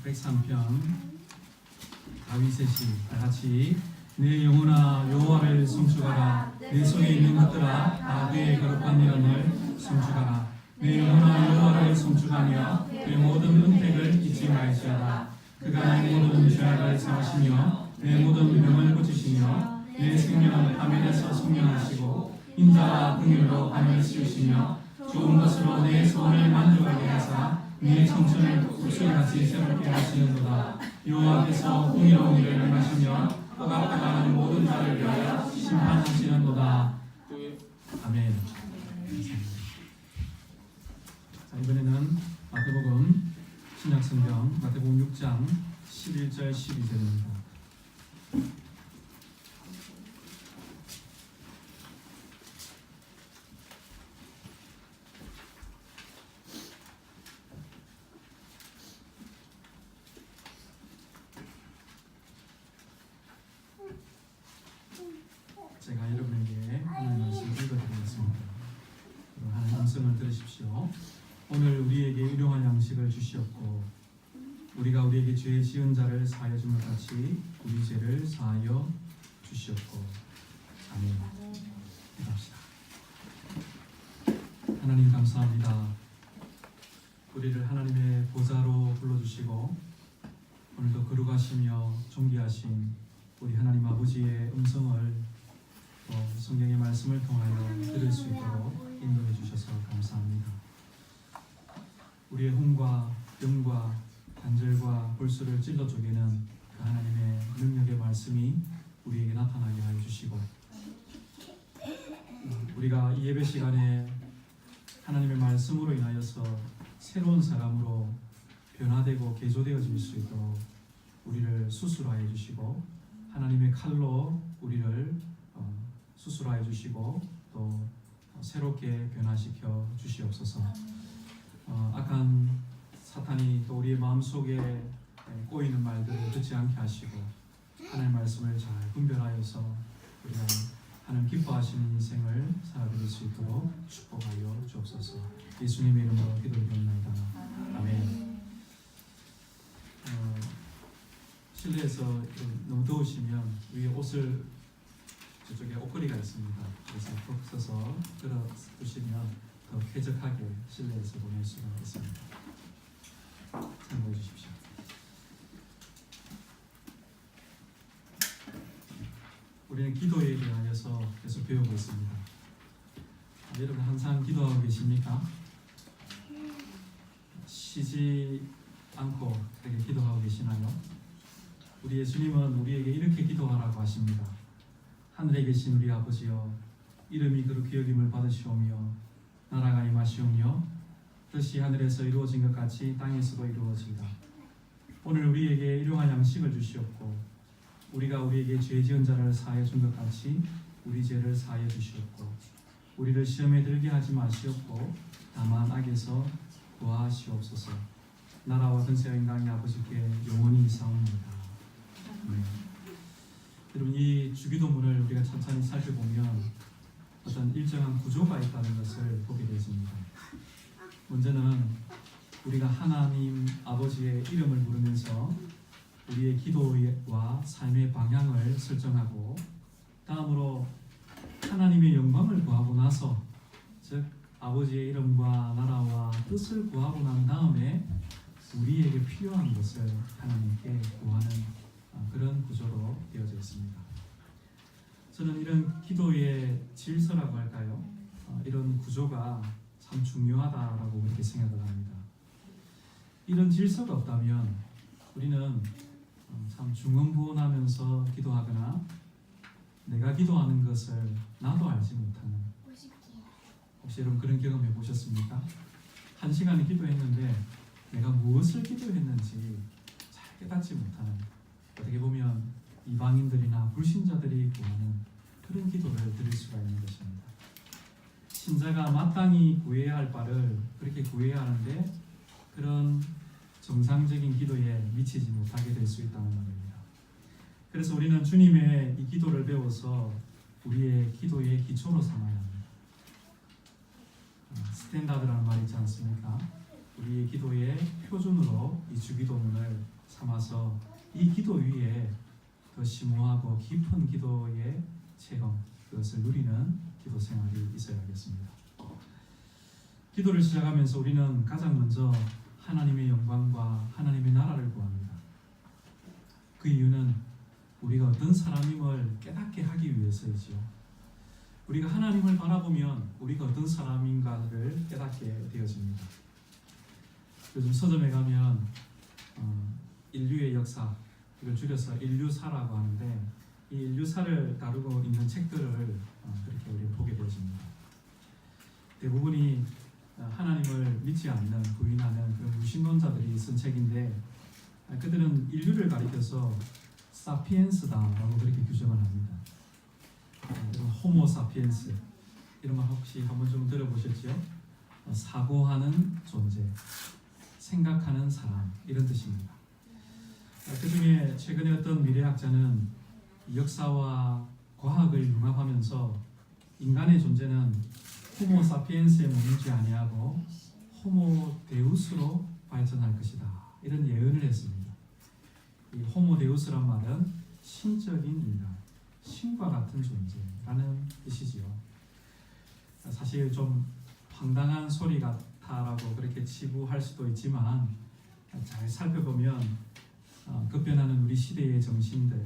103편 다윗의 시 다같이 내 영혼아 여호와를 송축하라. 내 속에 있는 것들아 다 그의 거룩한 이름을 송축하라. 내 영혼아 여호와를 송축하며 그의 모든 은택을 잊지 말지어다. 그가 내 모든 죄악을 사하시며 내 모든 병을 고치시며 내 생명을 화면에서 숙련하시고 인자와 긍휼로 하늘을 씌우시며 좋은 것으로 내 소원을 만족하게 하사 내 청춘을 구슬같이 새롭게 하시는도다. 여호와께서 공의로운 일을 행하시며 억압당하는 모든 자를 위하여 심판하시는도다. 아멘. 자, 이번에는 마태복음 신약성경 마태복음 6장 11절 12절입니다. 제가 여러분에게 하나님의 말씀을 읽어드리겠습니다. 하나님의 음성을 들으십시오. 오늘 우리에게 일용할 양식을 주시옵고 우리가 우리에게 죄 지은 자를 사하여 준 것 같이 우리 죄를 사하여 주시옵고. 아멘. 기도합시다. 하나님 감사합니다. 우리를 하나님의 보좌로 불러주시고 오늘도 거룩하시며 존귀하신 우리 하나님 아버지의 음성을 성경의 말씀을 통하여 들을 수 있도록 인도해 주셔서 감사합니다. 우리의 혼과 병과 관절과 골수를 찔러 쪼개는 그 하나님의 능력의 말씀이 우리에게 나타나게 하여 주시고 우리가 이 예배 시간에 하나님의 말씀으로 인하여서 새로운 사람으로 변화되고 개조되어질 수 있도록 우리를 수술하여 주시고 하나님의 칼로 우리를 수술하여 주시고 또 새롭게 변화시켜 주시옵소서. 악한 사탄이 또 우리의 마음속에 꼬이는 말들을 듣지 않게 하시고 하나님의 말씀을 잘 분별하여서 우리가 하나님 기뻐하시는 인생을 살아드릴 수 있도록 축복하여 주옵소서. 예수님의 이름으로 기도드립니다. 아멘. 실내에서 너무 더우시면 위에 옷을 저쪽에 옷걸이가 있습니다. 그래서 푹 써서 들어두시면 더 쾌적하게 실내에서 보낼 수가 있습니다. 참고해 주십시오. 우리는 기도에 대하여서 계속 배우고 있습니다. 여러분 항상 기도하고 계십니까? 쉬지 않고 그렇게 기도하고 계시나요? 우리 예수님은 우리에게 이렇게 기도하라고 하십니다. 하늘에 계신 우리 아버지여, 이름이 그렇게 여김을 받으시오며 나라가 임하시오며 뜻이 하늘에서 이루어진 것 같이 땅에서도 이루어지이다. 오늘 우리에게 일용할 양식을 주시옵고 우리가 우리에게 죄 지은 자를 사하여 준 것 같이 우리 죄를 사하여 주시옵고 우리를 시험에 들게 하지 마시옵고 다만 악에서 구하시옵소서. 나라와 근세와 인강이 아버지께 영원히 사옵니다. 여러분 이 주기도문을 우리가 천천히 살펴보면 어떤 일정한 구조가 있다는 것을 보게 되었습니다. 먼저는 우리가 하나님 아버지의 이름을 부르면서 우리의 기도와 삶의 방향을 설정하고 다음으로 하나님의 영광을 구하고 나서 즉 아버지의 이름과 나라와 뜻을 구하고 난 다음에 우리에게 필요한 것을 하나님께 구하는 그런 구조로 되어져 있습니다. 저는 이런 기도의 질서라고 할까요? 이런 구조가 참 중요하다라고 그렇게 생각을 합니다. 이런 질서가 없다면 우리는 참 중언부언하면서 기도하거나 내가 기도하는 것을 나도 알지 못하는, 혹시 여러분 그런 경험 해보셨습니까? 1시간을 기도했는데 내가 무엇을 기도했는지 잘 깨닫지 못하는, 어떻게 보면 이방인들이나 불신자들이 구하는 그런 기도를 드릴 수가 있는 것입니다. 신자가 마땅히 구해야 할 바를 그렇게 구해야 하는데 그런 정상적인 기도에 미치지 못하게 될 수 있다는 말입니다. 그래서 우리는 주님의 이 기도를 배워서 우리의 기도의 기초로 삼아야 합니다. 스탠다드라는 말이 있지 않습니까? 우리의 기도의 표준으로 이 주기도문을 삼아서 이 기도 위에 더 심오하고 깊은 기도의 체험, 그것을 누리는 기도 생활이 있어야겠습니다. 기도를 시작하면서 우리는 가장 먼저 하나님의 영광과 하나님의 나라를 구합니다. 그 이유는 우리가 어떤 사람임을 깨닫게 하기 위해서이지요. 우리가 하나님을 바라보면 우리가 어떤 사람인가를 깨닫게 되어집니다. 요즘 서점에 가면 인류의 역사, 이걸 줄여서 인류사라고 하는데 이 인류사를 다루고 있는 책들을 그렇게 우리가 보게 되어집니다. 대부분이 하나님을 믿지 않는, 부인하는 그런 무신론자들이 쓴 책인데 그들은 인류를 가리켜서 사피엔스다라고 그렇게 규정을 합니다. 호모 사피엔스 이런 말 혹시 한번 좀 들어보셨지요? 사고하는 존재, 생각하는 사람 이런 뜻입니다. 그 중에 최근에 어떤 미래학자는 역사와 과학을 융합하면서 인간의 존재는 호모 사피엔스에 머물지 아니하고 호모 데우스로 발전할 것이다. 이런 예언을 했습니다. 이 호모 데우스란 말은 신적인 인간, 신과 같은 존재라는 뜻이지요. 사실 좀 황당한 소리 같다라고 그렇게 치부할 수도 있지만 잘 살펴보면 급변하는 우리 시대의 정신들,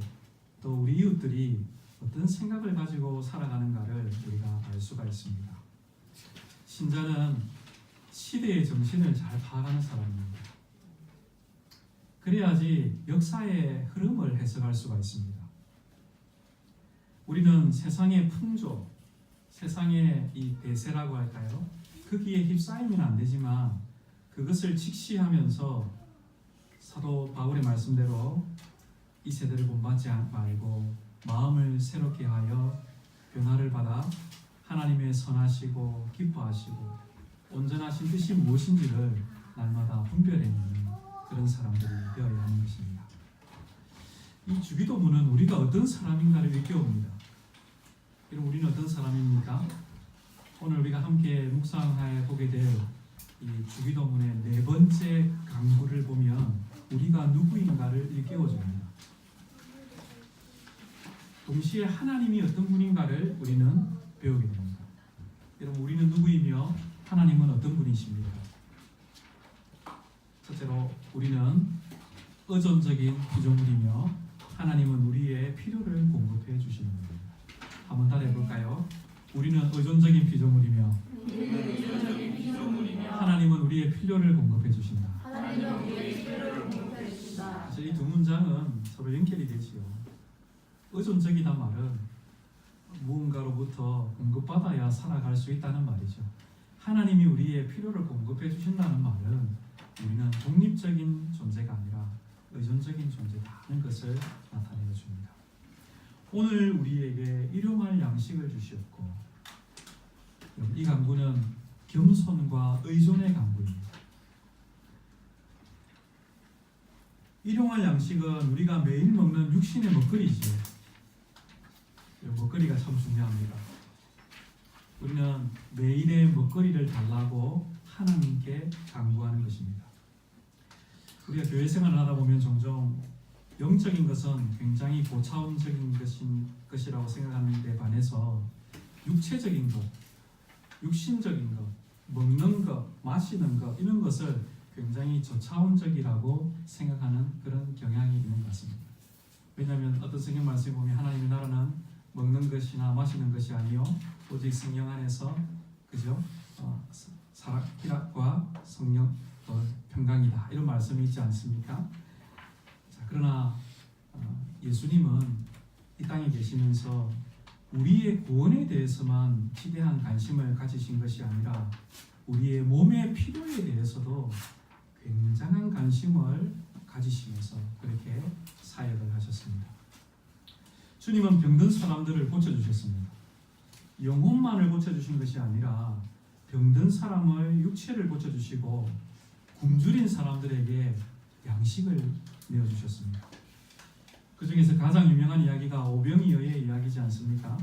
또 우리 이웃들이 어떤 생각을 가지고 살아가는가를 우리가 알 수가 있습니다. 신자는 시대의 정신을 잘 파악하는 사람입니다. 그래야지 역사의 흐름을 해석할 수가 있습니다. 우리는 세상의 풍조, 세상의 이 대세라고 할까요? 거기에 휩싸이면 안 되지만 그것을 직시하면서 사도 바울의 말씀대로 이 세대를 본받지 말고 마음을 새롭게 하여 변화를 받아 하나님의 선하시고 기뻐하시고 온전하신 뜻이 무엇인지를 날마다 분별해내는 그런 사람들이 되어야 하는 것입니다. 이 주기도문은 우리가 어떤 사람인가를 일깨웁니다. 그럼 우리는 어떤 사람입니까? 오늘 우리가 함께 묵상해 보게 될 이 주기도문의 네 번째 강구를 보면 우리가 누구인가를 일깨워줍니다. 동시에 하나님이 어떤 분인가를 우리는 배우게 됩니다. 여러분, 우리는 누구이며 하나님은 어떤 분이십니까? 첫째로 우리는 의존적인 피조물이며 하나님은 우리의 필요를 공급해 주시는 겁니다. 한번 따라해 볼까요? 우리는 의존적인 피조물이며 하나님은 우리의 필요를 공급해 주신다. 사실 이 두 문장은 서로 연결이 되지요. 의존적이다 말은 무언가로부터 공급받아야 살아갈 수 있다는 말이죠. 하나님이 우리의 필요를 공급해 주신다는 말은 우리는 독립적인 존재가 아니라 의존적인 존재다는 것을 나타내어 줍니다. 오늘 우리에게 일용할 양식을 주시었고, 이 강구는 겸손과 의존의 강구입니다. 일용할 양식은 우리가 매일 먹는 육신의 먹거리지요. 먹거리가 참 중요합니다. 우리는 매일의 먹거리를 달라고 하나님께 간구하는 것입니다. 우리가 교회 생활을 하다 보면 종종 영적인 것은 굉장히 고차원적인 것이라고 생각하는 데 반해서 육체적인 것, 육신적인 것, 먹는 것, 마시는 것 이런 것을 굉장히 저차원적이라고 생각하는 그런 경향이 있는 것 같습니다. 왜냐하면 어떤 성경 말씀에 보면 하나님의 나라는 먹는 것이나 마시는 것이 아니요 오직 성령 안에서 그죠? 희락과 성령 평강이다 이런 말씀이 있지 않습니까? 자, 그러나 예수님은 이 땅에 계시면서 우리의 구원에 대해서만 지대한 관심을 가지신 것이 아니라 우리의 몸의 필요에 대해서도 굉장한 관심을 가지시면서 그렇게 사역을 하셨습니다. 주님은 병든 사람들을 고쳐주셨습니다. 영혼만을 고쳐주신 것이 아니라 병든 사람의 육체를 고쳐주시고 굶주린 사람들에게 양식을 내어주셨습니다. 그 중에서 가장 유명한 이야기가 오병이어의 이야기지 않습니까?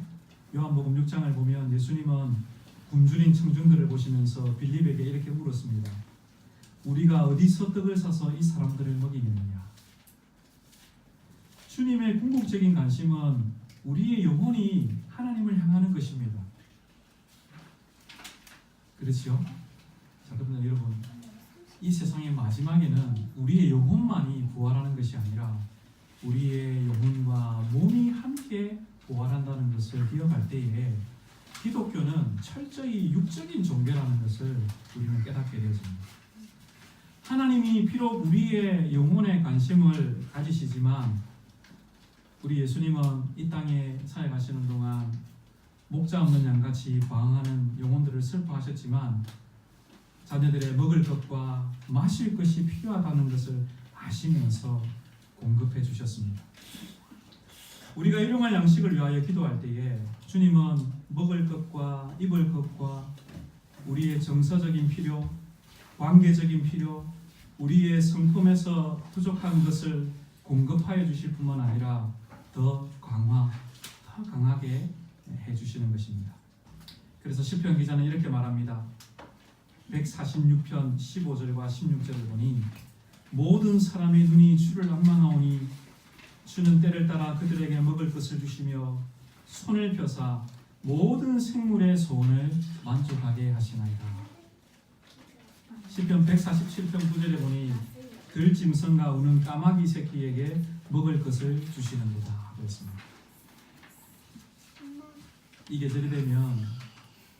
요한복음 6장을 보면 예수님은 굶주린 청중들을 보시면서 빌립에게 이렇게 물었습니다. 우리가 어디서 떡을 사서 이 사람들을 먹이느냐? 주님의 궁극적인 관심은 우리의 영혼이 하나님을 향하는 것입니다. 그렇지요? 자, 그런데 여러분, 이 세상의 마지막에는 우리의 영혼만이 부활하는 것이 아니라 우리의 영혼과 몸이 함께 부활한다는 것을 기억할 때에 기독교는 철저히 육적인 종교라는 것을 우리는 깨닫게 되어집니다. 하나님이 비록 우리의 영혼에 관심을 가지시지만 우리 예수님은 이 땅에 사역하시는 동안 목자 없는 양같이 방황하는 영혼들을 슬퍼하셨지만 자녀들의 먹을 것과 마실 것이 필요하다는 것을 아시면서 공급해 주셨습니다. 우리가 일용할 양식을 위하여 기도할 때에 주님은 먹을 것과 입을 것과 우리의 정서적인 필요, 관계적인 필요, 우리의 성품에서 부족한 것을 공급하여 주실 뿐만 아니라 더 강하게 해주시는 것입니다. 그래서 시편 기자는 이렇게 말합니다. 146편 15절과 16절을 보니 모든 사람의 눈이 주를 낭망하오니 주는 때를 따라 그들에게 먹을 것을 주시며 손을 펴사 모든 생물의 소원을 만족하게 하시나이다. 시편 147편 9절에 보니 들짐승과 우는 까마귀 새끼에게 먹을 것을 주시는도다 하고 있습니다. 이 계절이 되면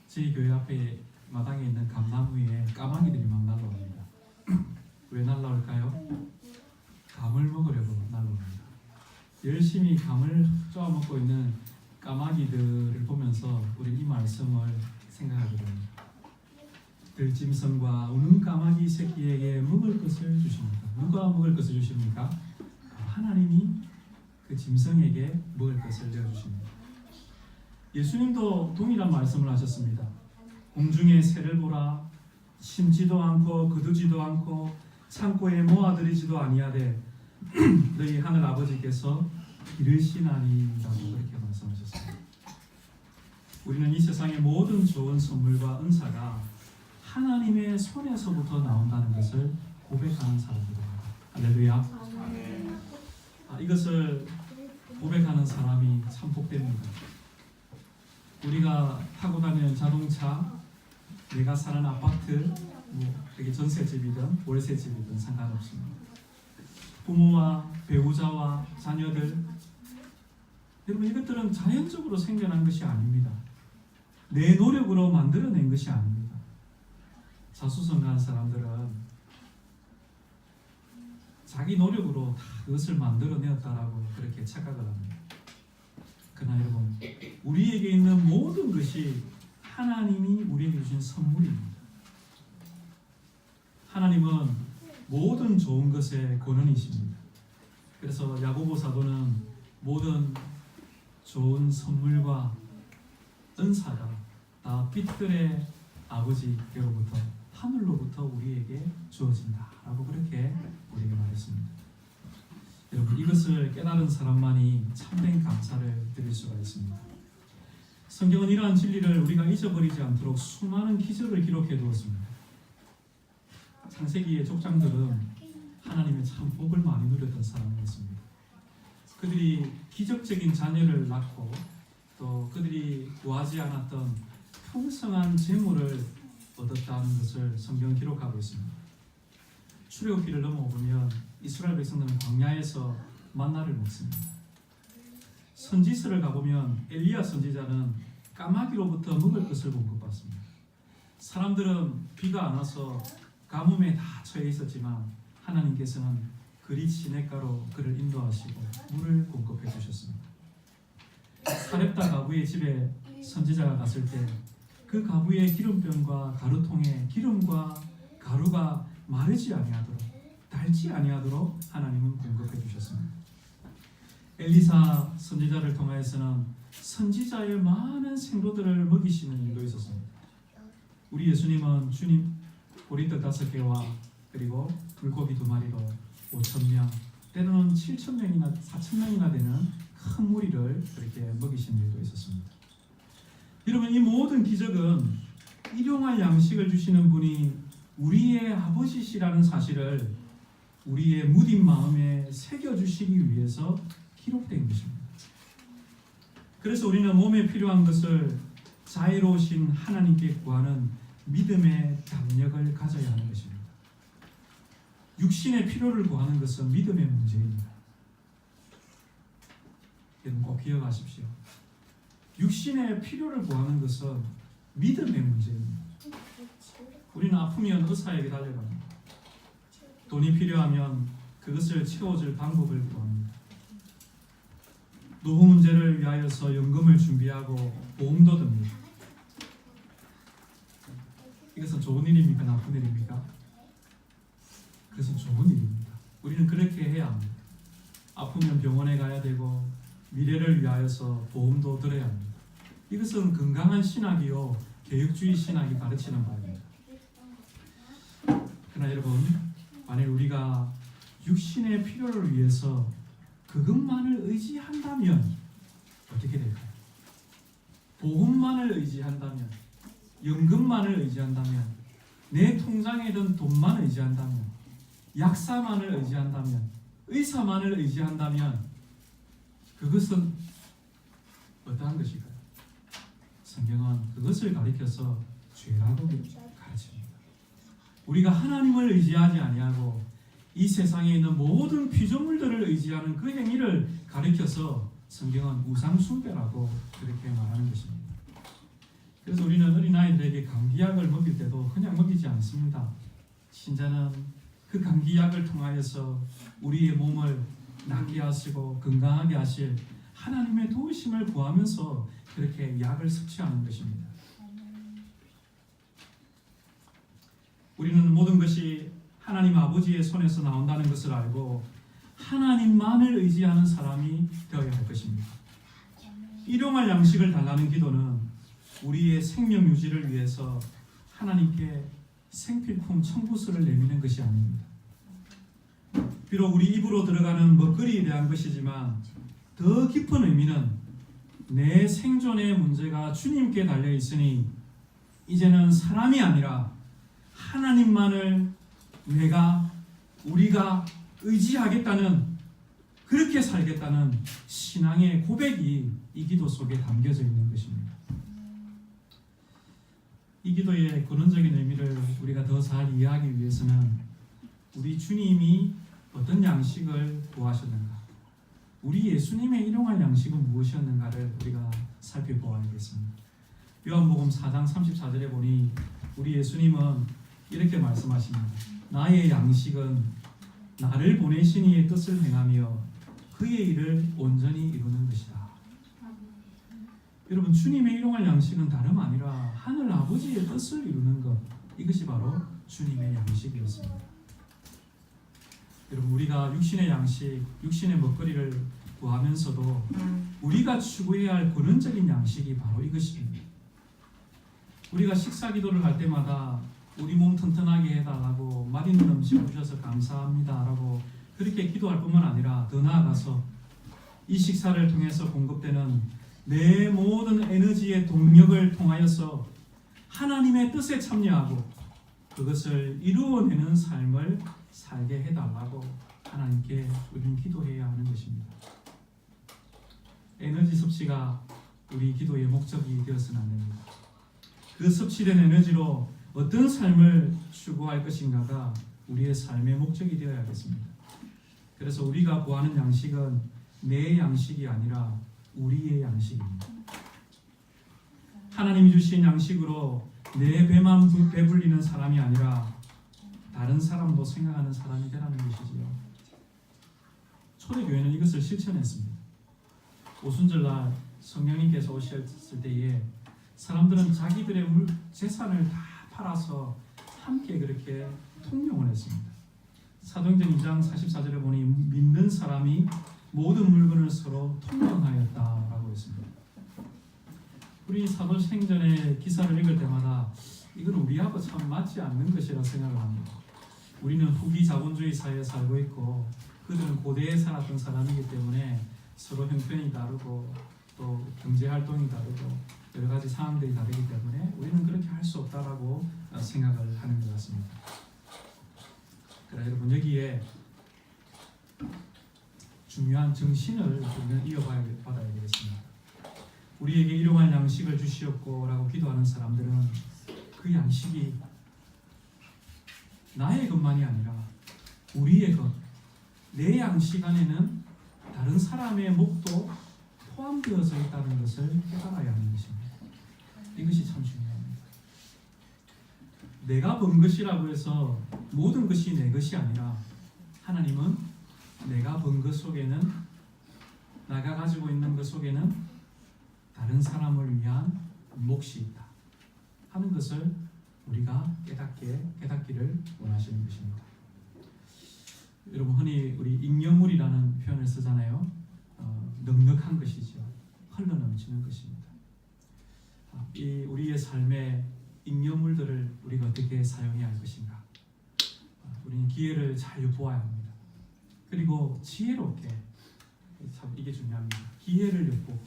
저희 교회 앞에 마당에 있는 감나무 위에 까마귀들이 막 날라옵니다. 왜 날라올까요? 감을 먹으려고 날라옵니다. 열심히 감을 쪼아먹고 있는 까마귀들을 보면서 우리 이 말씀을 생각하게 됩니다. 들짐승과 우는 까마귀 새끼에게 먹을 것을 주십니다. 누가 먹을 것을 주십니까? 하나님이 그 짐승에게 먹을 것을 내어주십니다. 예수님도 동일한 말씀을 하셨습니다. 공중의 새를 보라. 심지도 않고 거두지도 않고 창고에 모아들이지도 아니하되 너희 하늘 아버지께서 기르시나니라고 그렇게 말씀하셨습니다. 우리는 이 세상의 모든 좋은 선물과 은사가 하나님의 손에서부터 나온다는 것을 고백하는 사람들입니다. 할렐루야. 이것을 고백하는 사람이 참 복됩니다. 우리가 타고 다니는 자동차, 내가 사는 아파트, 그게 전세집이든 월세집이든 상관없습니다. 부모와 배우자와 자녀들, 여러분 이것들은 자연적으로 생겨난 것이 아닙니다. 내 노력으로 만들어낸 것이 아닙니다. 자수성가한 사람들은 자기 노력으로 다 그것을 만들어내었다라고 그렇게 착각을 합니다. 그러나 여러분, 우리에게 있는 모든 것이 하나님이 우리에게 주신 선물입니다. 하나님은 모든 좋은 것의 권원이십니다. 그래서 야고보 사도는 모든 좋은 선물과 은사가 다 빛들의 아버지께로부터 하늘로부터 우리에게 주어진다라고 그렇게 우리에게 말했습니다. 여러분, 이것을 깨달은 사람만이 참된 감사를 드릴 수가 있습니다. 성경은 이러한 진리를 우리가 잊어버리지 않도록 수많은 기적을 기록해 두었습니다. 창세기의 족장들은 하나님의 참 복을 많이 누렸던 사람이었습니다. 그들이 기적적인 자녀를 낳고 또 그들이 구하지 않았던 풍성한 재물을 얻었다는 것을 성경은 기록하고 있습니다. 출애굽기를 넘어보면 이스라엘 백성들은 광야에서 만나를 먹습니다. 선지서를 가보면 엘리야 선지자는 까마귀로부터 먹을 것을 공급받습니다. 사람들은 비가 안 와서 가뭄에 다 처해 있었지만 하나님께서는 그리 시냇가로 그를 인도하시고 물을 공급해 주셨습니다. 사렙다 가부의 집에 선지자가 갔을 때 그 가부의 기름병과 가루통에 기름과 가루가 마르지 아니하도록, 닳지 아니하도록 하나님은 공급해 주셨습니다. 엘리사 선지자를 통하여서는 선지자의 많은 생도들을 먹이시는 일도 있었습니다. 우리 예수님은 주님 보리떡 5개와 그리고 물고기 2마리로 5,000명, 때로는 7,000명이나 4,000명이나 되는 큰 무리를 그렇게 먹이신 일도 있었습니다. 여러분, 이 모든 기적은 일용할 양식을 주시는 분이 우리의 아버지시라는 사실을 우리의 무딘 마음에 새겨주시기 위해서 기록된 것입니다. 그래서 우리는 몸에 필요한 것을 자애로우신 하나님께 구하는 믿음의 담력을 가져야 하는 것입니다. 육신의 필요를 구하는 것은 믿음의 문제입니다. 여러분 꼭 기억하십시오. 육신의 필요를 구하는 것은 믿음의 문제입니다. 우리는 아프면 의사에게 달려갑니다. 돈이 필요하면 그것을 채워줄 방법을 구합니다. 노후 문제를 위하여서 연금을 준비하고 보험도 듭니다. 이것은 좋은 일입니까? 나쁜 일입니까? 그것은 좋은 일입니다. 우리는 그렇게 해야 합니다. 아프면 병원에 가야 되고 미래를 위하여서 보험도 들어야 합니다. 이것은 건강한 신학이요 개혁주의 신학이 가르치는 바입니다. 그러나 여러분, 만일 우리가 육신의 필요를 위해서 그것만을 의지한다면 어떻게 될까요? 보험만을 의지한다면, 연금만을 의지한다면, 내 통장에 든 돈만 의지한다면, 약사만을 의지한다면, 의사만을 의지한다면 그것은 어떠한 것일까요? 성경은 그것을 가리켜서 죄라고 가르칩니다. 우리가 하나님을 의지하지 아니하고 이 세상에 있는 모든 피조물들을 의지하는 그 행위를 가리켜서 성경은 우상숭배라고 그렇게 말하는 것입니다. 그래서 우리는 어린아이들에게 감기약을 먹일 때도 그냥 먹이지 않습니다. 신자는 그 감기약을 통하여서 우리의 몸을 낫게 하시고 건강하게 하실 하나님의 도우심을 구하면서 그렇게 약을 섭취하는 것입니다. 우리는 모든 것이 하나님 아버지의 손에서 나온다는 것을 알고 하나님만을 의지하는 사람이 되어야 할 것입니다. 일용할 양식을 달라는 기도는 우리의 생명 유지를 위해서 하나님께 생필품 청구서를 내미는 것이 아닙니다. 비록 우리 입으로 들어가는 먹거리에 대한 것이지만 더 깊은 의미는 내 생존의 문제가 주님께 달려 있으니 이제는 사람이 아니라 하나님만을 우리가 의지하겠다는, 그렇게 살겠다는 신앙의 고백이 이 기도 속에 담겨져 있는 것입니다. 이 기도의 근원적인 의미를 우리가 더 잘 이해하기 위해서는 우리 주님이 어떤 양식을 구하셨는가, 우리 예수님의 일용할 양식은 무엇이었는가를 우리가 살펴보아야겠습니다. 요한복음 4장 34절에 보니 우리 예수님은 이렇게 말씀하십니다. 나의 양식은 나를 보내신 이의 뜻을 행하며 그의 일을 온전히 이루는 것이다. 여러분, 주님의 일용할 양식은 다름 아니라 하늘 아버지의 뜻을 이루는 것, 이것이 바로 주님의 양식이었습니다. 여러분, 우리가 육신의 양식, 육신의 먹거리를 구하면서도 우리가 추구해야 할 근원적인 양식이 바로 이것입니다. 우리가 식사 기도를 할 때마다 우리 몸 튼튼하게 해달라고 맛있는 음식 주셔서 감사합니다 라고 그렇게 기도할 뿐만 아니라 더 나아가서 이 식사를 통해서 공급되는 내 모든 에너지의 동력을 통하여서 하나님의 뜻에 참여하고 그것을 이루어내는 삶을 살게 해달라고 하나님께 우리는 기도해야 하는 것입니다. 에너지 섭취가 우리 기도의 목적이 되어서는 안 됩니다. 그 섭취된 에너지로 어떤 삶을 추구할 것인가가 우리의 삶의 목적이 되어야겠습니다. 그래서 우리가 구하는 양식은 내 양식이 아니라 우리의 양식입니다. 하나님이 주신 양식으로 내 배만 배불리는 사람이 아니라 다른 사람도 생각하는 사람이 되라는 것이지요. 초대교회는 이것을 실천했습니다. 오순절날 성령님께서 오셨을 때에 사람들은 자기들의 재산을 다 팔아서 함께 그렇게 통용을 했습니다. 사도행전 2장 44절에 보니 믿는 사람이 모든 물건을 서로 통용하였다라고 했습니다. 우리 사도행전의 기사를 읽을 때마다 이건 우리하고 참 맞지 않는 것이라 생각을 합니다. 우리는 후기 자본주의 사회에 살고 있고 그들은 고대에 살았던 사람이기 때문에 서로 형편이 다르고 또 경제 활동이 다르고 여러 가지 상황들이 다르기 때문에 우리는 그렇게 할 수 없다라고 생각을 하는 것 같습니다. 그러나 여러분, 여기에 중요한 정신을 우리는 이어받아야 되겠습니다. 우리에게 일용할 양식을 주시옵고라고 기도하는 사람들은 그 양식이 나의 것만이 아니라 우리의 것, 내 양식 안에는 다른 사람의 목도 포함되어져 있다는 것을 깨달아야 하는 것입니다. 이것이 참 중요합니다. 내가 번 것이라고 해서 모든 것이 내 것이 아니라 하나님은 내가 번 것 속에는, 내가 가지고 있는 것 속에는 다른 사람을 위한 몫이 있다 하는 것을 우리가 깨닫기를 원하시는 것입니다. 여러분, 흔히 우리 잉여물이라는 표현을 쓰잖아요. 넉넉한 것이죠. 흘러넘치는 것입니다. 이 우리의 삶의 잉여물들을 우리가 어떻게 사용해야 할 것인가? 우리는 기회를 잘 엿보아야 합니다. 그리고 지혜롭게, 참 이게 중요합니다. 기회를 엿보고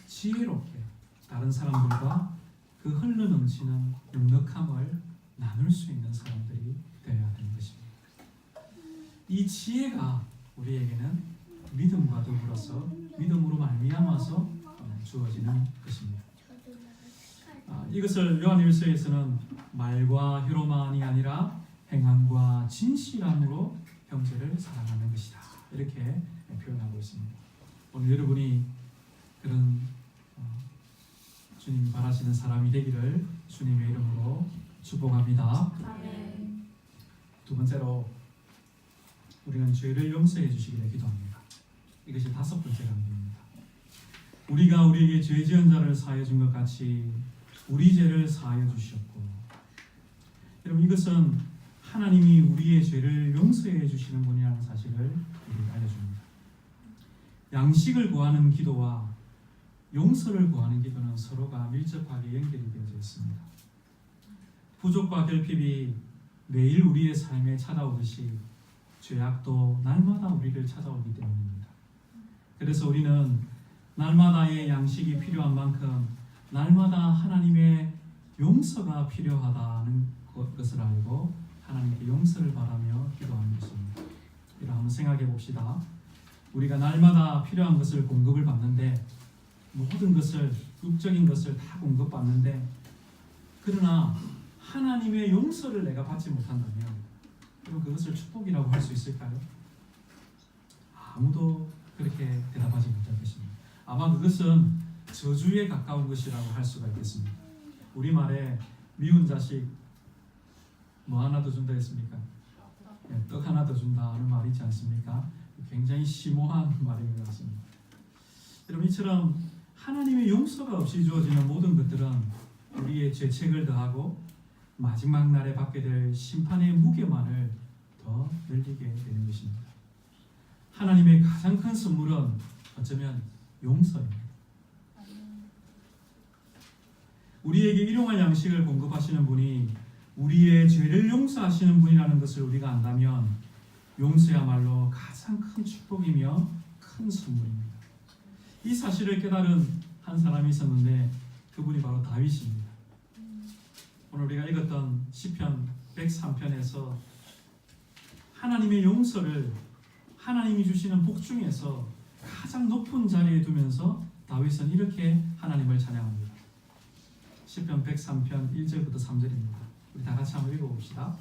지혜롭게 다른 사람들과 그 흘러넘치는 넉넉함을 나눌 수 있는 사람들이 되어야 되는 것입니다. 이 지혜가 우리에게는 믿음과 더불어서 믿음으로 말미암아서 주어지는 것입니다. 이것을 요한일서에서는 말과 혀로만이 아니라 행함과 진실함으로 형제를 사랑하는 것이다, 이렇게 표현하고 있습니다. 오늘 여러분이 그런 주님이 바라시는 사람이 되기를 주님의 이름으로 축복합니다. 아멘. 두 번째로 우리는 죄를 용서해 주시기를 기도합니다. 이것이 다섯 번째 강조입니다. 우리가 우리에게 죄 지은 자를 사하여 준 것 같이 우리 죄를 사하여 주시옵고. 여러분, 이것은 하나님이 우리의 죄를 용서해 주시는 분이라는 사실을 우리에게 알려줍니다. 양식을 구하는 기도와 용서를 구하는 기도는 서로가 밀접하게 연결이 되어져 있습니다. 부족과 결핍이 매일 우리의 삶에 찾아오듯이 죄악도 날마다 우리를 찾아오기 때문입니다. 그래서 우리는 날마다의 양식이 필요한 만큼 날마다 하나님의 용서가 필요하다는 것을 알고 하나님께 용서를 바라며 기도하는 것입니다. 이를 한번 생각해 봅시다. 우리가 날마다 필요한 것을 공급을 받는데, 모든 것을, 육적인 것을 다 공급받는데, 그러나 하나님의 용서를 내가 받지 못한다면 그럼 그것을 축복이라고 할 수 있을까요? 아무도 그렇게 대답하지 못할 것입니다. 아마 그것은 저주에 가까운 것이라고 할 수가 있겠습니다. 우리말에 미운 자식 뭐 하나 더 준다 했습니까? 떡 하나 더 준다 하는 말이 있지 않습니까? 굉장히 심오한 말인 것 같습니다. 여러분, 이처럼 하나님의 용서가 없이 주어지는 모든 것들은 우리의 죄책을 더하고 마지막 날에 받게 될 심판의 무게만을 더 늘리게 되는 것입니다. 하나님의 가장 큰 선물은 어쩌면 용서입니다. 우리에게 일용할 양식을 공급하시는 분이 우리의 죄를 용서하시는 분이라는 것을 우리가 안다면 용서야말로 가장 큰 축복이며 큰 선물입니다. 이 사실을 깨달은 한 사람이 있었는데 그분이 바로 다윗입니다. 오늘 우리가 읽었던 시편 103편에서 하나님의 용서를 하나님이 주시는 복 중에서 가장 높은 자리에 두면서 다윗은 이렇게 하나님을 찬양합니다. 시편 103편 1절부터 3절입니다. 우리 다 같이 한번 읽어봅시다.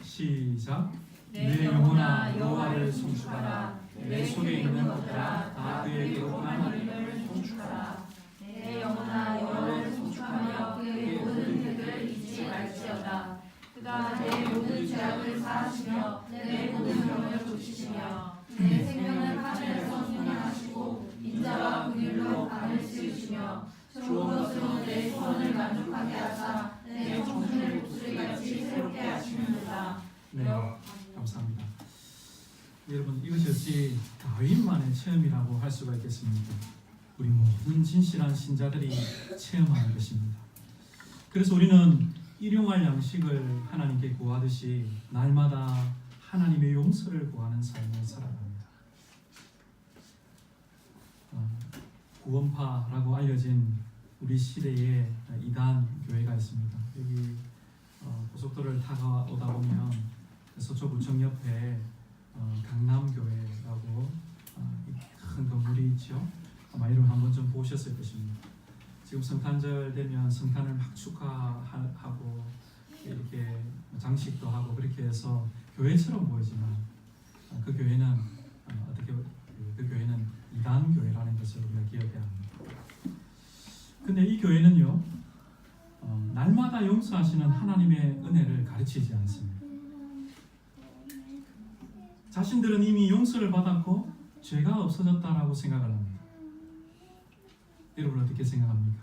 시작. 내 영혼아 여호와를 송축하라. 내 속에 있는 것들아 다 그의 거룩한 이름을 송축하라. 내 영혼아 여호와를 송축하며 그의 모든 덕을 잊지 말지어다. 그가 내 모든 죄악을 사하시며 내 모든 병을 고치시며 내 생명을 하늘에서 선양하시고 인자와 긍휼로 강을 씌우시며 좋은 것으로 내 소원을 만족하게 하사 내 청춘을 독수리같이 새롭게 하시는도다. 네, 감사합니다. 여러분, 이것이 어찌 다윗만의 체험이라고 할 수가 있겠습니까? 우리 모든 진실한 신자들이 체험하는 것입니다. 그래서 우리는 일용할 양식을 하나님께 구하듯이 날마다 하나님의 용서를 구하는 삶을 살아갑니다. 구원파라고 알려진 우리 시대의 이단 교회가 있습니다. 여기 고속도로를 타고 오다 보면 서초구청 옆에 강남교회라고 큰 건물이 있죠. 아마 이름 한번 좀 보셨을 것입니다. 지금 성탄절 되면 성탄을 막 축하하고 이렇게 장식도 하고 그렇게 해서 교회처럼 보이지만 그 교회는 어떻게 그 교회는 이단 교회라는 것을 우리가 기억해야 합니다. 근데 이 교회는요, 날마다 용서하시는 하나님의 은혜를 가르치지 않습니다. 자신들은 이미 용서를 받았고 죄가 없어졌다라고 생각을 합니다. 여러분 어떻게 생각합니까?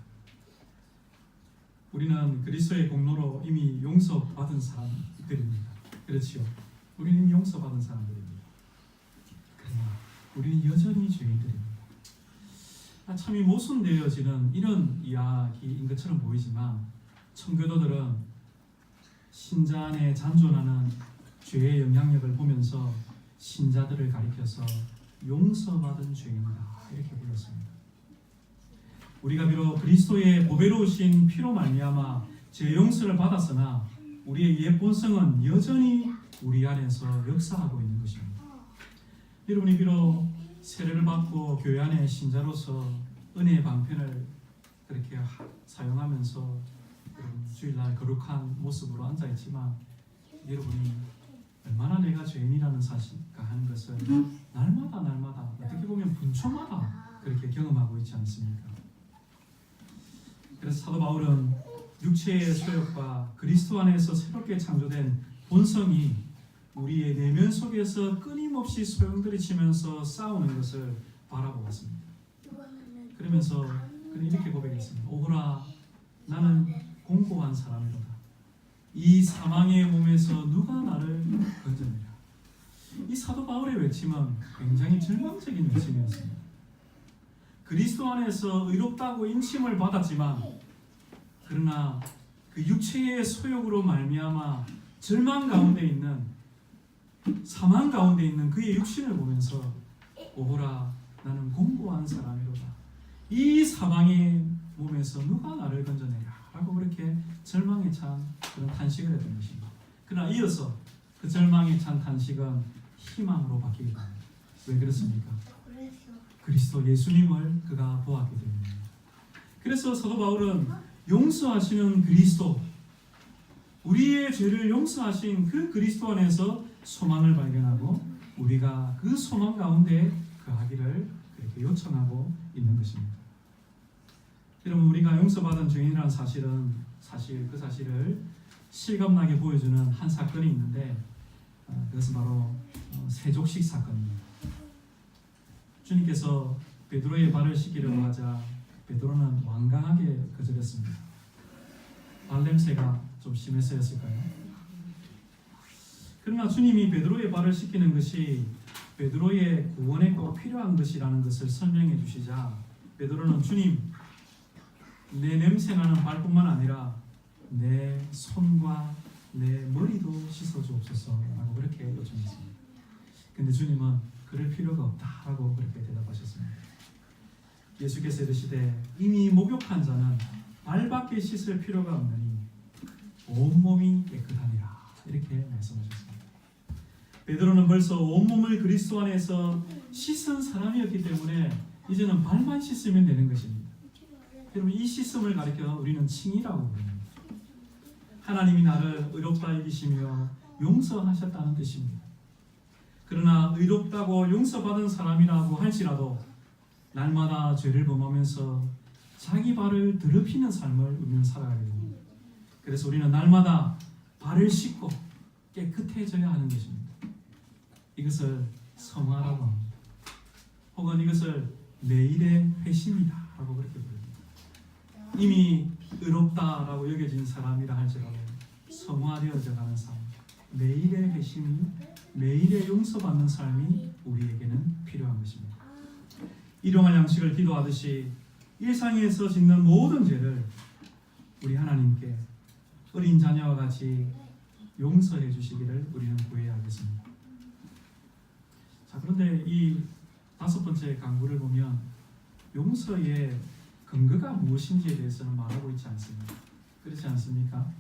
우리는 그리스도의 공로로 이미 용서받은 사람들입니다. 그렇지요? 우리는 이미 용서받은 사람들입니다. 그러나 우리는 여전히 죄인들입니다. 참이 모순되어지는 이런 이야기인 것처럼 보이지만 청교도들은 신자 안에 잔존하는 죄의 영향력을 보면서 신자들을 가리켜서 용서받은 죄인이다 이렇게 불렀습니다. 우리가 비록 그리스도의 보배로우신 피로 말미암아 죄 용서를 받았으나 우리의 옛 본성은 여전히 우리 안에서 역사하고 있는 것입니다. 여러분이 비록 세례를 받고 교회 안에 신자로서 은혜의 방편을 그렇게 사용하면서 여러분 주일날 거룩한 모습으로 앉아있지만 여러분이 얼마나 내가 죄인이라는 사실까 하는 것을 날마다 어떻게 보면 분초마다 그렇게 경험하고 있지 않습니까? 그래서 사도 바울은 육체의 소욕과 그리스도 안에서 새롭게 창조된 본성이 우리의 내면 속에서 끊임없이 소용돌이치면서 싸우는 것을 바라보았습니다. 그러면서 그는 이렇게 고백했습니다. 오호라 나는 공고한 사람이로다. 이 사망의 몸에서 누가 나를 건져내라. 이 사도 바울의 외침은 굉장히 절망적인 외침이었습니다. 그리스도 안에서 의롭다고 인침을 받았지만 그러나 그 육체의 소욕으로 말미암아 절망 가운데 있는 사망 가운데 있는 그의 육신을 보면서 오호라 나는 공고한 사람이로다. 이 사망의 몸에서 누가 나를 건져내랴 라고 그렇게 절망에 찬 그런 탄식을 했던 것입니다. 그러나 이어서 그 절망에 찬 탄식은 희망으로 바뀌게 됩니다. 왜 그렇습니까? 그리스도 예수님을 그가 보았기 때문입니다. 그래서 사도 바울은 용서하시는 그리스도, 우리의 죄를 용서하신 그 그리스도 안에서 소망을 발견하고 우리가 그 소망 가운데 거하기를 그렇게 요청하고 있는 것입니다. 여러분 우리가 용서받은 죄인이라는 그 사실을 실감나게 보여주는 한 사건이 있는데 그것은 바로 세족식 사건입니다. 주님께서 베드로의 발을 씻기려고 하자 베드로는 완강하게 거절했습니다. 발냄새가 좀 심해서였을까요? 그러나 주님이 베드로의 발을 씻기는 것이 베드로의 구원에 꼭 필요한 것이라는 것을 설명해 주시자 베드로는 주님 내 냄새나는 발뿐만 아니라 내 손과 내 머리도 씻어주옵소서 라고 그렇게 요청했습니다. 근데 주님은 그럴 필요가 없다라고 그렇게 대답하셨습니다. 예수께서 이르시되 이미 목욕한 자는 발밖에 씻을 필요가 없느니 온몸이 깨끗하니라 이렇게 말씀하셨습니다. 베드로는 벌써 온몸을 그리스도 안에서 씻은 사람이었기 때문에 이제는 발만 씻으면 되는 것입니다. 여러분 이 씻음을 가리켜 우리는 칭의라고 부릅니다. 하나님이 나를 의롭다 여기시며 용서하셨다는 뜻입니다. 그러나 의롭다고 용서받은 사람이라고 할지라도 날마다 죄를 범하면서 자기 발을 더럽히는 삶을 우리는 살아가게 됩니다. 그래서 우리는 날마다 발을 씻고 깨끗해져야 하는 것입니다. 이것을 성화라고 합니다. 혹은 이것을 매일의 회심이다 라고 그렇게 부릅니다. 이미 의롭다라고 여겨진 사람이라 할지라도 성화되어져 가는 삶, 매일의 회심이 매일의 용서받는 삶이 우리에게는 필요한 것입니다. 일용할 양식을 기도하듯이 일상에서 짓는 모든 죄를 우리 하나님께 어린 자녀와 같이 용서해 주시기를 우리는 구해야 하겠습니다. 자, 그런데 이 5번째 강구를 보면 용서의 근거가 무엇인지에 대해서는 말하고 있지 않습니다. 그렇지 않습니까?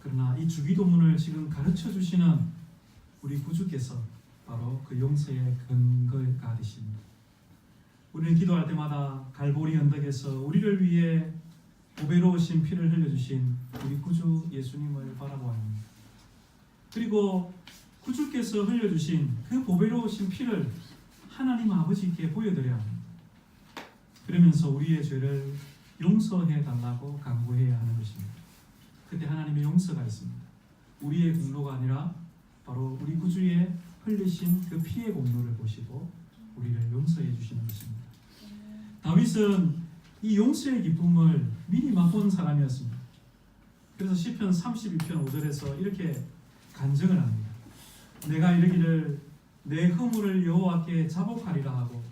그러나 이 주기도문을 지금 가르쳐 주시는 우리 구주께서 바로 그 용서의 근거가 되십니다. 우리는 기도할 때마다 갈보리 언덕에서 우리를 위해 보배로우신 피를 흘려주신 우리 구주 예수님을 바라보아야 합니다. 그리고 구주께서 흘려주신 그 보배로우신 피를 하나님 아버지께 보여드려야 합니다. 그러면서 우리의 죄를 용서해 달라고 간구해야 하는 것입니다. 그때 하나님의 용서가 있습니다. 우리의 공로가 아니라 바로 우리 구주의 흘리신 그 피의 공로를 보시고 우리를 용서해 주시는 것입니다. 다윗은 이 용서의 기쁨을 미리 맛본 사람이었습니다. 그래서 시편 32편 5절에서 이렇게 간증을 합니다. 내가 이르기를 내 허물을 여호와께 자복하리라 하고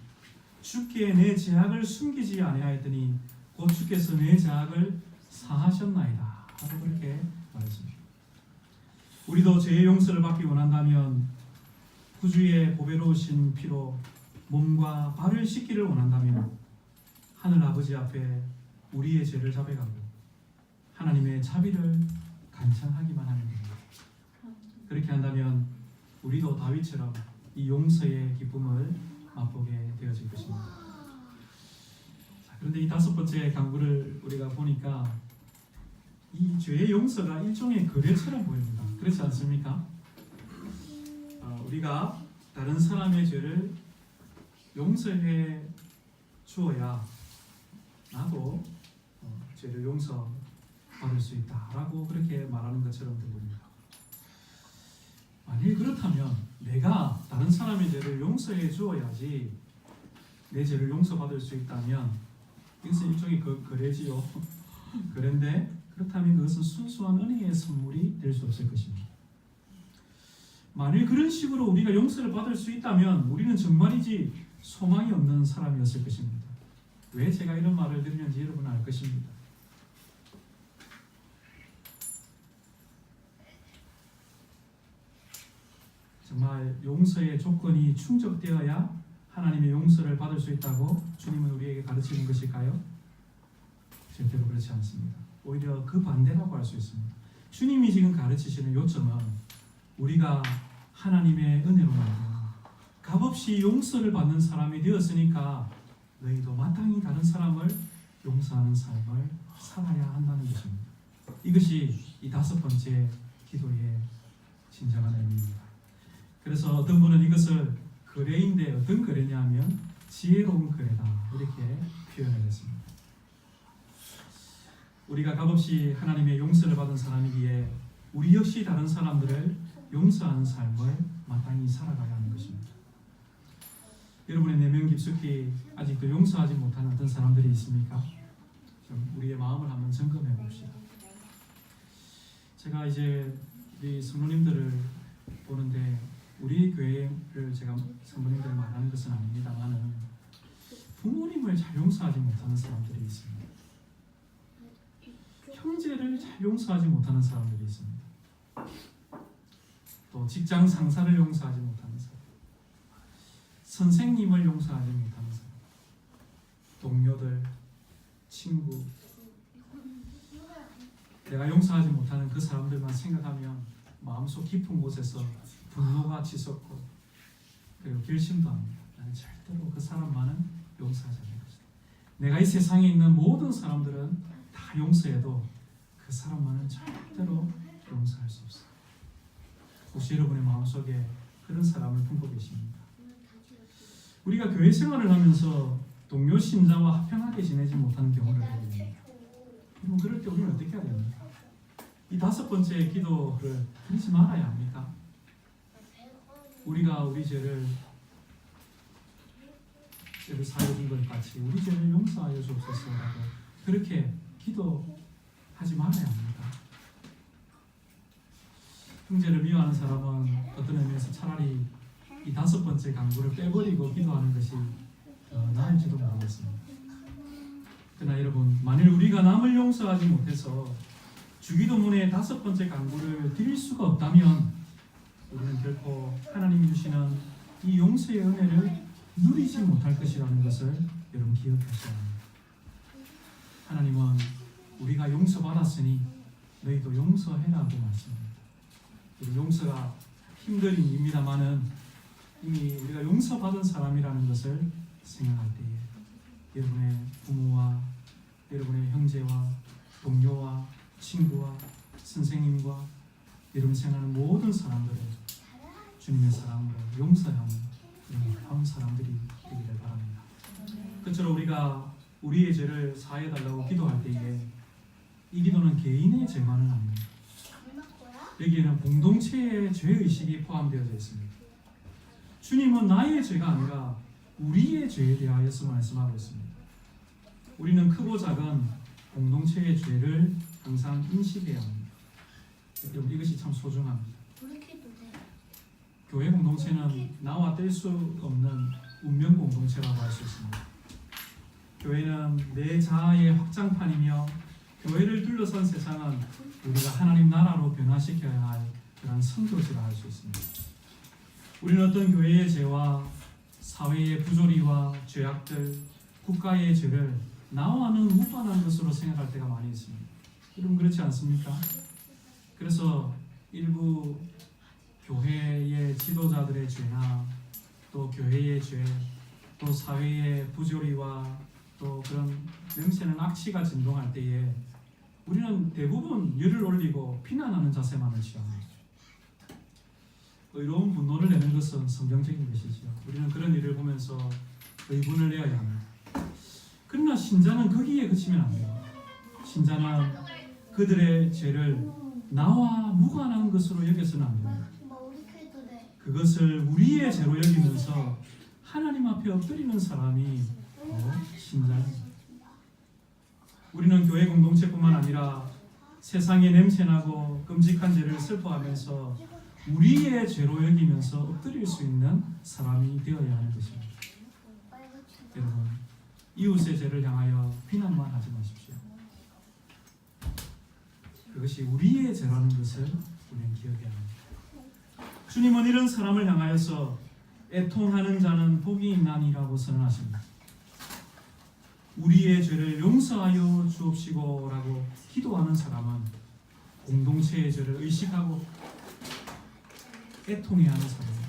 주께 내 죄악을 숨기지 아니하였더니 곧 주께서 내 죄악을 사하셨나이다 하고 그렇게 말했습니다. 우리도 죄의 용서를 받기 원한다면 구주의 보배로우신 피로 몸과 발을 씻기를 원한다면 하늘 아버지 앞에 우리의 죄를 자백하고 하나님의 자비를 간청하기만 하는 겁니다. 그렇게 한다면 우리도 다윗처럼 이 용서의 기쁨을 맛보게 되어질 것입니다. 자, 그런데 이 다섯 번째 강구를 우리가 보니까 이 죄의 용서가 일종의 거래처럼 보입니다. 그렇지 않습니까? 우리가 다른 사람의 죄를 용서해 주어야 나도 죄를 용서받을 수 있다라고 그렇게 말하는 것처럼 들립니다. 만일 그렇다면 내가 다른 사람의 죄를 용서해 주어야지 내 죄를 용서받을 수 있다면 이것은 일종의 거래지요. 그런데 그렇다면 그것은 순수한 은혜의 선물이 될 수 없을 것입니다. 만일 그런 식으로 우리가 용서를 받을 수 있다면 우리는 정말이지 소망이 없는 사람이었을 것입니다. 왜 제가 이런 말을 드리는지 여러분은 알 것입니다. 정말 용서의 조건이 충족되어야 하나님의 용서를 받을 수 있다고 주님은 우리에게 가르치는 것일까요? 절대로 그렇지 않습니다. 오히려 그 반대라고 할 수 있습니다. 주님이 지금 가르치시는 요점은 우리가 하나님의 은혜로 말미암아 값없이 용서를 받는 사람이 되었으니까 너희도 마땅히 다른 사람을 용서하는 삶을 살아야 한다는 것입니다. 이것이 이 다섯 번째 기도의 진정한 의미입니다. 그래서 어떤 분은 이것을 거래인데 어떤 거래냐 하면 지혜로운 거래다 이렇게 표현을 했습니다. 우리가 값없이 하나님의 용서를 받은 사람이기에 우리 역시 다른 사람들을 용서하는 삶을 마땅히 살아가야 하는 것입니다. 여러분의 내면 깊숙이 아직도 용서하지 못하는 어떤 사람들이 있습니까? 좀 우리의 마음을 한번 점검해 봅시다. 제가 이제 우리 성도님들을 보는데 우리 교회를 제가 성도님들을 말하는 것은 아닙니다만은 부모님을 잘 용서하지 못하는 사람들이 있습니다. 형제를 잘 용서하지 못하는 사람들이 있습니다. 또 직장 상사를 용서하지 못하는 사람, 선생님을 용서하지 못하는 사람, 동료들, 친구, 내가 용서하지 못하는 그 사람들만 생각하면 마음속 깊은 곳에서 분노가 치솟고 그리고 결심도 합니다. 나는 절대로 그 사람만은 용서하지 않을 것이다. 내가 이 세상에 있는 모든 사람들은 다 용서해도 그 사람만은 절대로 용서할 수 없어. 혹시 여러분의 마음속에 그런 사람을 품고 계십니까? 우리가 교회 생활을 하면서 동료 신자와 화평하게 지내지 못하는 경우를 보게 됩니다. 그럼 그럴 때 우리는 어떻게 해야 됩니까? 이 다섯 번째 기도를 드리지 말아야 합니까? 우리가 우리 죄를 사해 준 것 같이 우리 죄를 용서하여 주옵소서라고 그렇게 기도하지 말아야 합니까? 형제를 미워하는 사람은 어떤 의미에서 차라리 이 다섯 번째 강구를 빼버리고 기도하는 것이 나을지도 모르겠습니다. 그러나 여러분, 만일 우리가 남을 용서하지 못해서 주기도문의 다섯 번째 강구를 드릴 수가 없다면 우리는 결코 하나님이 주시는 이 용서의 은혜를 누리지 못할 것이라는 것을 여러분 기억하셔야 합니다. 하나님은 우리가 용서받았으니 너희도 용서해라고 말씀합니다. 용서가 힘든 일입니다만은 이미 우리가 용서받은 사람이라는 것을 생각할 때에 여러분의 부모와 여러분의 형제와 동료와 친구와 선생님과 여러분이 생각하는 모든 사람들을 주님의 사랑으로 용서하는 그런 다운 사람들이 되기를 바랍니다. 끝으로 우리가 우리의 죄를 사해달라고 기도할 때에 이 기도는 개인의 죄만은 아닙니다. 여기에는 공동체의 죄의식이 포함되어져 있습니다. 주님은 나의 죄가 아니라 우리의 죄에 대하여서 말씀하고 있습니다. 우리는 크고 작은 공동체의 죄를 항상 인식해야 합니다. 여러분 이것이 참 소중합니다. 교회 공동체는 나와 뗄 수 없는 운명 공동체라고 할 수 있습니다. 교회는 내 자아의 확장판이며 교회를 둘러싼 세상은 우리가 하나님 나라로 변화시켜야 할 그런 선교지라 할 수 있습니다. 우리는 어떤 교회의 죄와 사회의 부조리와 죄악들, 국가의 죄를 나와는 무관한 것으로 생각할 때가 많이 있습니다. 여러분 그렇지 않습니까? 그래서 일부 교회의 지도자들의 죄나 또 교회의 죄, 또 사회의 부조리와 또 그런 냄새는 악취가 진동할 때에 우리는 대부분 열을 올리고 비난하는 자세만을 취합니다. 의로운 분노를 내는 것은 성경적인 것이죠. 우리는 그런 일을 보면서 의분을 내어야 합니다. 그러나 신자는 거기에 그치면 안 돼요. 신자는 그들의 죄를 나와 무관한 것으로 여겨서는 안 됩니다. 그것을 우리의 죄로 여기면서 하나님 앞에 엎드리는 사람이 신자입니다. 우리는 교회 공동체뿐만 아니라 세상에 냄새나고 끔찍한 죄를 슬퍼하면서 우리의 죄로 여기면서 엎드릴 수 있는 사람이 되어야 하는 것입니다. 여러분, 이웃의 죄를 향하여 비난만 하지 마십시오. 그것이 우리의 죄라는 것을 우리는 기억해야 합니다. 주님은 이런 사람을 향하여서 애통하는 자는 복이 있나니라고 선언하십니다. 우리의 죄를 용서하여 주옵시고 라고 기도하는 사람은 공동체의 죄를 의식하고 애통해야 하는 사람입니다.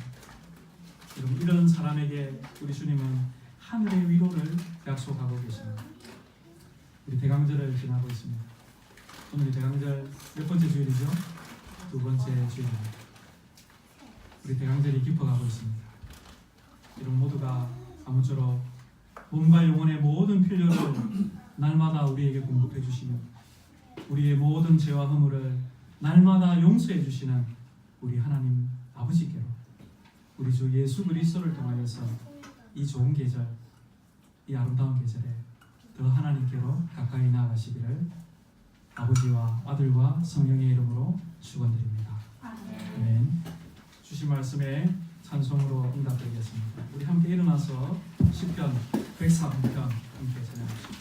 여러분 이런 사람에게 우리 주님은 하늘의 위로를 약속하고 계십니다. 우리 대강절을 지나고 있습니다. 오늘 대강절 몇 번째 주일이죠? 두 번째 주일입니다. 우리 대강절이 깊어가고 있습니다. 여러분 모두가 아무쪼록 몸과 영혼의 모든 필요를 날마다 우리에게 공급해 주시며 우리의 모든 죄와 허물을 날마다 용서해 주시는 우리 하나님 아버지께로 우리 주 예수 그리스도를 통하여서 이 좋은 계절, 이 아름다운 계절에 더 하나님께로 가까이 나아가시기를 아버지와 아들과 성령의 이름으로 축원드립니다. 아멘. 주신 말씀에 찬송으로 응답드리겠습니다. 우리 함께 일어나서 시편 104편 함께 찬양합시다.